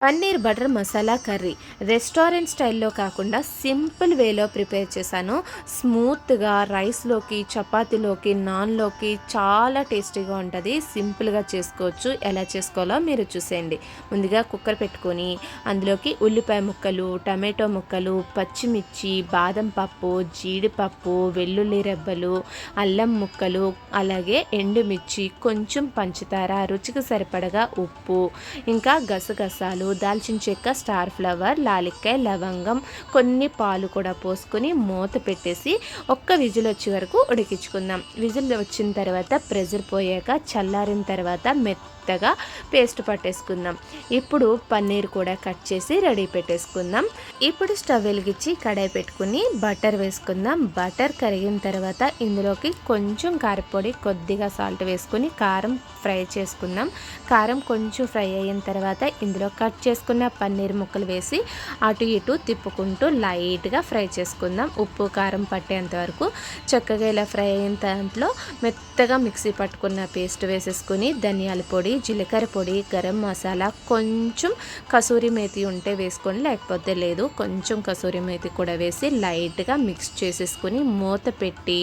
Paneer butter masala curry restaurant స్టైల్లో కాకుండా simple వేలో ప్రిపేర్ చేశాను. స్మూత్గా రైస్లోకి, చపాతీలోకి, నాన్లోకి చాలా టేస్టీగా ఉంటుంది. సింపుల్గా చేసుకోవచ్చు. ఎలా చేసుకోవాలో మీరు చూసేయండి. ముందుగా కుక్కర్ పెట్టుకొని అందులోకి ఉల్లిపాయ ముక్కలు, టమాటో ముక్కలు, పచ్చిమిర్చి, బాదం పప్పు, జీడిపప్పు, వెల్లుల్లి రెబ్బలు, అల్లం ముక్కలు, అలాగే ఎండుమిర్చి, కొంచెం పంచదార, రుచికి సరిపడగా ఉప్పు, ఇంకా గసగసాలు, దాల్చిన చెక్క, స్టార్ ఫ్లవర్, లాలిక్కాయ, లవంగం, కొన్ని పాలు కూడా పోసుకొని మూత పెట్టేసి ఒక్క విజిల్ వచ్చే వరకు ఉడికించుకుందాం. విజిల్ వచ్చిన తర్వాత ప్రెజర్ పోయాక చల్లారిన తర్వాత మెత్తగా పేస్ట్ పట్టేసుకుందాం. ఇప్పుడు పన్నీర్ కూడా కట్ చేసి రెడీ పెట్టేసుకుందాం. ఇప్పుడు స్టవ్ వెలిగించి కడాయి పెట్టుకుని బటర్ వేసుకుందాం. బటర్ కరిగిన తర్వాత ఇందులోకి కొంచెం కారపొడి, కొద్దిగా సాల్ట్ వేసుకుని కారం ఫ్రై చేసుకుందాం. కారం కొంచెం ఫ్రై అయిన తర్వాత ఇందులో కట్ చేసుకున్న పన్నీర్ ముక్కలు వేసి అటు ఇటు తిప్పుకుంటూ లైట్గా ఫ్రై చేసుకుందాం. ఉప్పు కారం పట్టేంత వరకు చక్కగా ఇలా ఫ్రై అయిన దాంట్లో మెత్తగా మిక్సీ పట్టుకున్న పేస్ట్ వేసేసుకుని ధనియాల పొడి, జీలకర్ర పొడి, గరం మసాలా, కొంచెం కసూరి మేతి ఉంటే వేసుకోండి, లేకపోతే లేదు. కొంచెం కసూరి మేతి కూడా వేసి లైట్గా మిక్స్ చేసేసుకుని మూత పెట్టి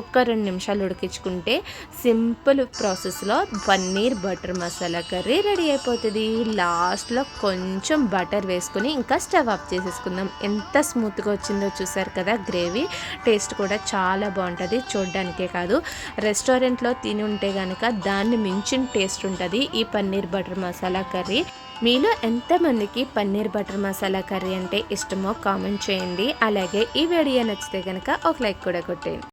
ఒక్క 2 నిమిషాలు ఉడికించుకుంటే సింపుల్ ప్రాసెస్లో paneer butter masala curry ready అయిపోతుంది. లాస్ట్లో కొంచెం బటర్ వేసుకుని ఇంకా స్టవ్ ఆఫ్ చేసేసుకుందాం. ఎంత స్మూత్గా వచ్చిందో చూసారు కదా. గ్రేవీ టేస్ట్ కూడా చాలా బాగుంటుంది. చూడడానికే కాదు, రెస్టారెంట్లో తిని ఉంటే కనుక దాన్ని మించిన టేస్ట్ ఉంటుంది ఈ పన్నీర్ బటర్ మసాలా కర్రీ. మీలో ఎంతమందికి పన్నీర్ బటర్ మసాలా కర్రీ అంటే ఇష్టమో కామెంట్ చేయండి. అలాగే ఈ వీడియో నచ్చితే కనుక ఒక లైక్ కూడా కొట్టేయండి.